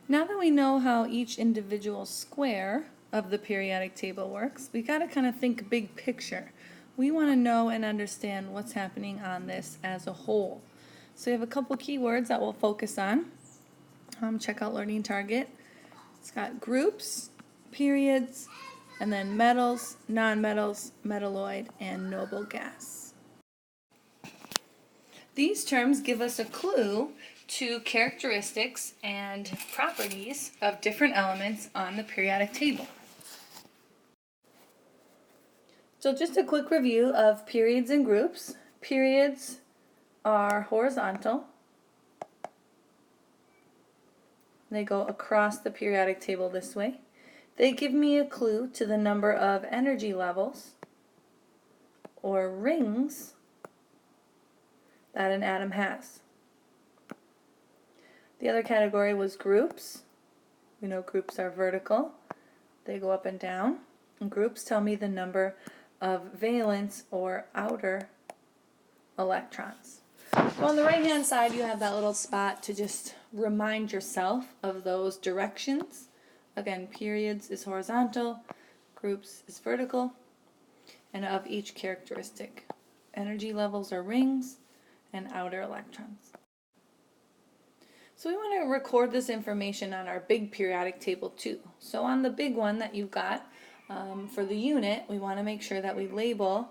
Now that we know how each individual square of the periodic table works, we got to kind of think big picture. We want to know and understand what's happening on this as a whole. So we have a couple keywords that we'll focus on. Check out Learning Target. It's got groups, periods, and then metals, nonmetals, metalloid, and noble gas. These terms give us a clue to characteristics and properties of different elements on the periodic table. So just a quick review of periods and groups. Periods are horizontal. They go across the periodic table this way. They give me a clue to the number of energy levels or rings that an atom has. The other category was groups. We know groups are vertical. They go up and down. And groups tell me the number of valence or outer electrons. So on the right hand side you have that little spot to just remind yourself of those directions. Again, periods is horizontal, groups is vertical, and of each characteristic. Energy levels are rings and outer electrons. So we want to record this information on our big periodic table too. So on the big one that you've got for the unit, we want to make sure that we label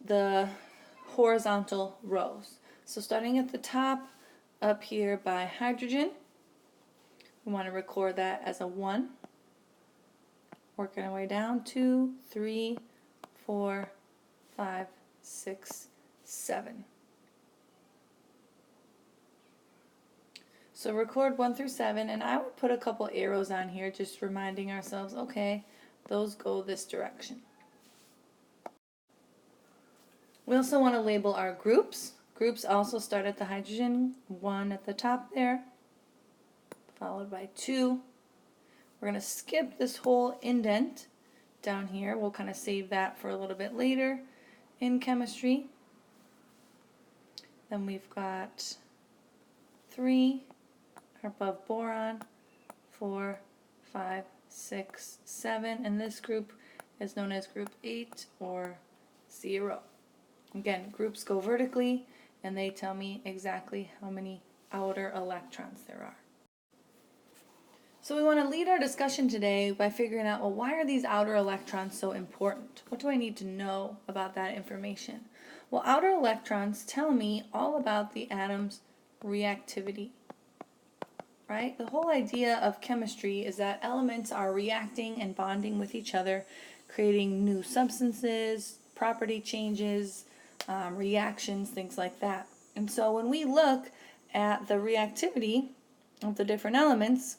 the horizontal rows. So starting at the top up here by hydrogen, we want to record that as a 1. Working our way down, 2, 3, 4, 5, 6, 7. So record 1 through 7, and I would put a couple arrows on here just reminding ourselves, okay, those go this direction. We also want to label our groups. Groups also start at the hydrogen, 1 at the top there, followed by 2. We're going to skip this whole indent down here. We'll kind of save that for a little bit later in chemistry. Then we've got 3 above boron, 4, 5, 6, 7, and this group is known as group 8 or 0. Again, groups go vertically and they tell me exactly how many outer electrons there are. So we want to lead our discussion today by figuring out, well, why are these outer electrons so important? What do I need to know about that information? Well, outer electrons tell me all about the atom's reactivity. Right? The whole idea of chemistry is that elements are reacting and bonding with each other, creating new substances, property changes, reactions, things like that. And so when we look at the reactivity of the different elements,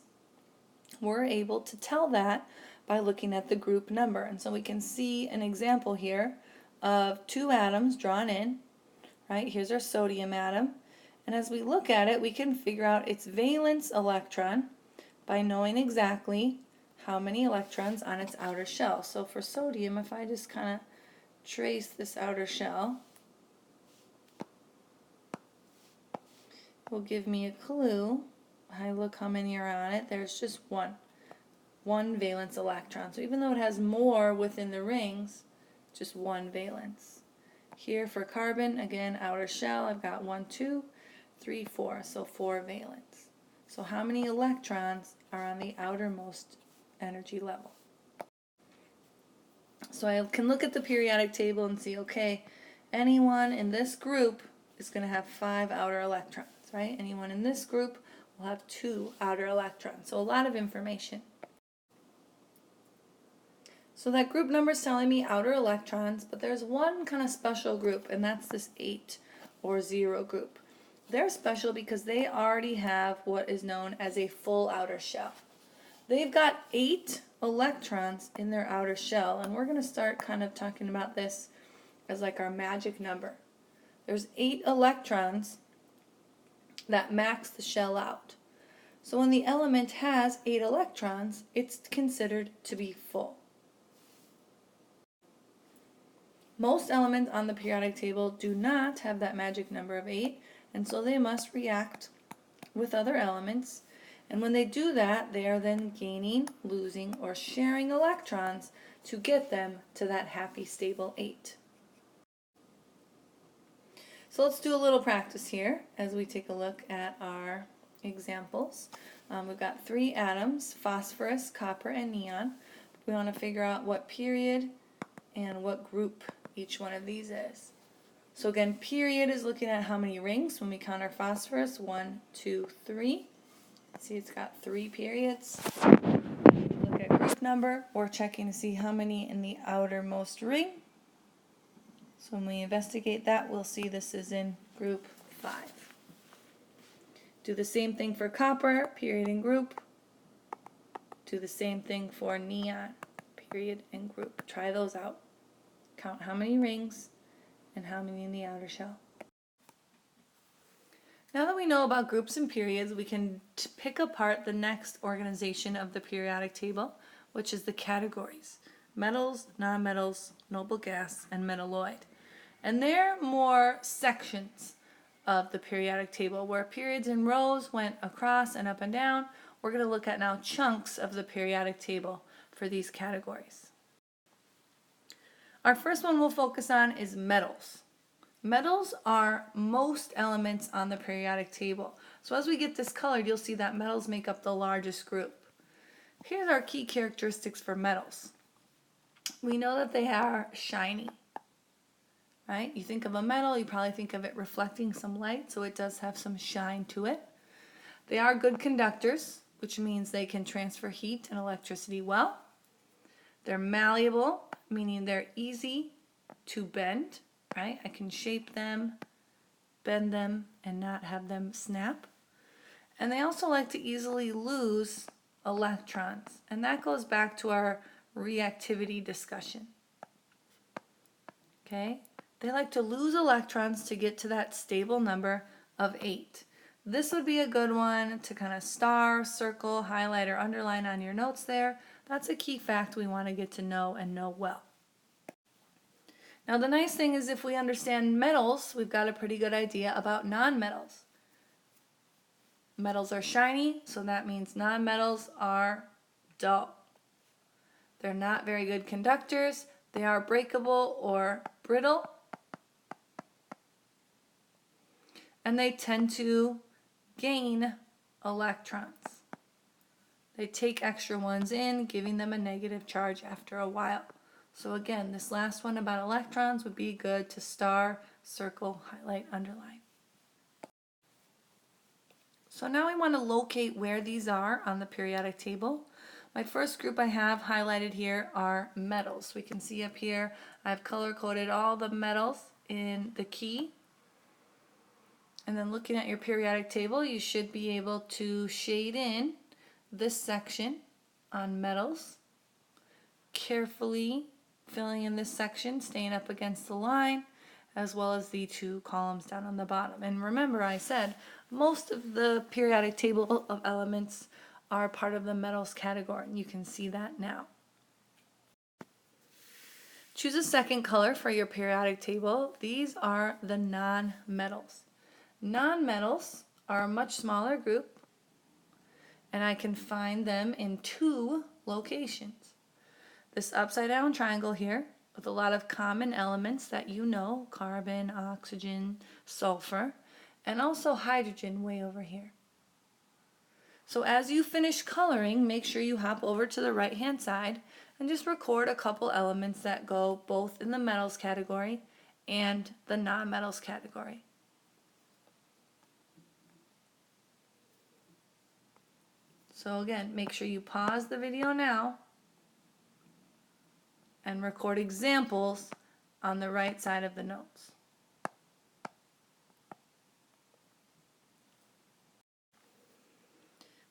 we're able to tell that by looking at the group number. And so we can see an example here of 2 atoms drawn in. Right? Here's our sodium atom. And as we look at it, we can figure out its valence electron by knowing exactly how many electrons on its outer shell. So for sodium, if I just kind of trace this outer shell, it will give me a clue. I look how many are on it. There's just one valence electron. So even though it has more within the rings, just 1 valence. Here for carbon, again, outer shell, I've got 1, 2, 3, 4, so 4 valence. So how many electrons are on the outermost energy level? So I can look at the periodic table and see, okay, anyone in this group is going to have 5 outer electrons, right? Anyone in this group will have 2 outer electrons. So a lot of information. So that group number is telling me outer electrons, but there's one kind of special group, and that's this 8 or 0 group. They're special because they already have what is known as a full outer shell. They've got 8 electrons in their outer shell, and we're going to start kind of talking about this as like our magic number. There's 8 electrons that max the shell out. So when the element has 8 electrons, it's considered to be full. Most elements on the periodic table do not have that magic number of 8, and so they must react with other elements. And when they do that, they are then gaining, losing, or sharing electrons to get them to that happy stable 8. So let's do a little practice here as we take a look at our examples. We've got 3 atoms, phosphorus, copper, and neon. We want to figure out what period and what group each one of these is. So again, period is looking at how many rings. When we count our phosphorus, 1, 2, 3. See, it's got 3 periods. Look at group number. We're checking to see how many in the outermost ring. So when we investigate that, we'll see this is in group 5. Do the same thing for copper, period and group. Do the same thing for neon, period and group. Try those out. Count how many rings and how many in the outer shell. Now that we know about groups and periods, we can pick apart the next organization of the periodic table, which is the categories: metals, nonmetals, noble gas, and metalloid. And they're more sections of the periodic table, where periods and rows went across and up and down. We're going to look at now chunks of the periodic table for these categories. Our first one we'll focus on is metals. Metals are most elements on the periodic table. So as we get this colored, you'll see that metals make up the largest group. Here's our key characteristics for metals. We know that they are shiny, right? You think of a metal, you probably think of it reflecting some light, so it does have some shine to it. They are good conductors, which means they can transfer heat and electricity well. They're malleable, meaning they're easy to bend, right? I can shape them, bend them, and not have them snap. And they also like to easily lose electrons, and that goes back to our reactivity discussion. Okay? They like to lose electrons to get to that stable number of 8. This would be a good one to kind of star, circle, highlight, or underline on your notes there. That's a key fact we want to get to know and know well. Now the nice thing is if we understand metals, we've got a pretty good idea about nonmetals. Metals are shiny, so that means nonmetals are dull. They're not very good conductors. They are breakable or brittle. And they tend to gain electrons. They take extra ones in, giving them a negative charge after a while. So again, this last one about electrons would be good to star, circle, highlight, underline. So now we want to locate where these are on the periodic table. My first group I have highlighted here are metals. We can see up here I've color-coded all the metals in the key. And then looking at your periodic table, you should be able to shade in this section on metals, carefully filling in this section, staying up against the line, as well as the 2 columns down on the bottom. And remember, I said most of the periodic table of elements are part of the metals category, and you can see that now. Choose a second color for your periodic table. These are the nonmetals. Nonmetals are a much smaller group, and I can find them in 2 locations. This upside down triangle here with a lot of common elements that you know, carbon, oxygen, sulfur, and also hydrogen way over here. So as you finish coloring, make sure you hop over to the right hand side and just record a couple elements that go both in the metals category and the nonmetals category. So again, make sure you pause the video now and record examples on the right side of the notes.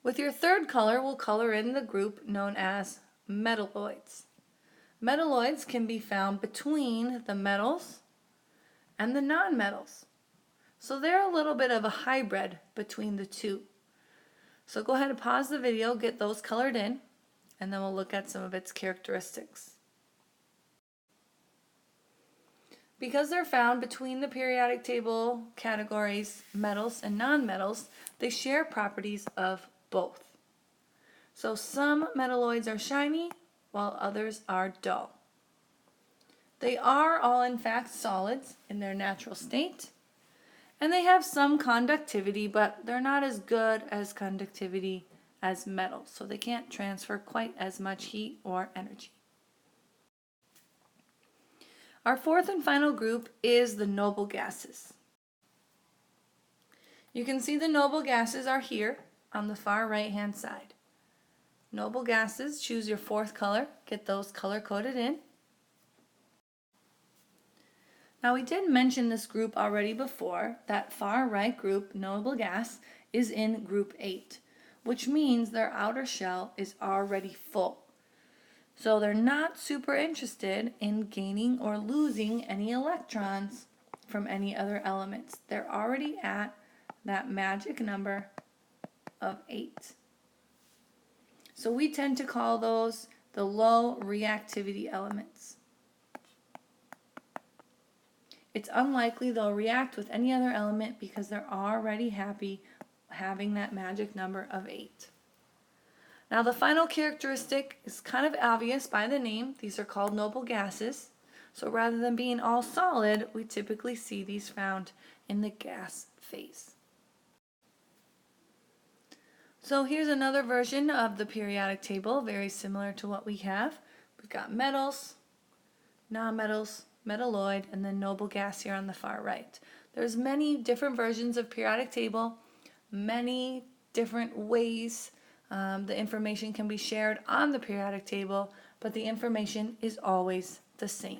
With your third color, we'll color in the group known as metalloids. Metalloids can be found between the metals and the nonmetals. So they're a little bit of a hybrid between the 2. So go ahead and pause the video, get those colored in, and then we'll look at some of its characteristics. Because they're found between the periodic table categories metals and nonmetals, they share properties of both. So some metalloids are shiny while others are dull. They are all in fact solids in their natural state, and they have some conductivity, but they're not as good as conductivity as metals, so they can't transfer quite as much heat or energy. Our fourth and final group is the noble gases. You can see the noble gases are here on the far right hand side. Noble gases, choose your fourth color, get those color coded in. Now we did mention this group already before. That far right group, noble gas, is in group 8, which means their outer shell is already full. So they're not super interested in gaining or losing any electrons from any other elements. They're already at that magic number of 8. So we tend to call those the low reactivity elements. It's unlikely they'll react with any other element because they're already happy having that magic number of 8. Now the final characteristic is kind of obvious by the name. These are called noble gases. So rather than being all solid, we typically see these found in the gas phase. So here's another version of the periodic table, very similar to what we have. We've got metals, nonmetals, metalloid, and then noble gas here on the far right. There's many different versions of periodic table, many different ways the information can be shared on the periodic table, but the information is always the same.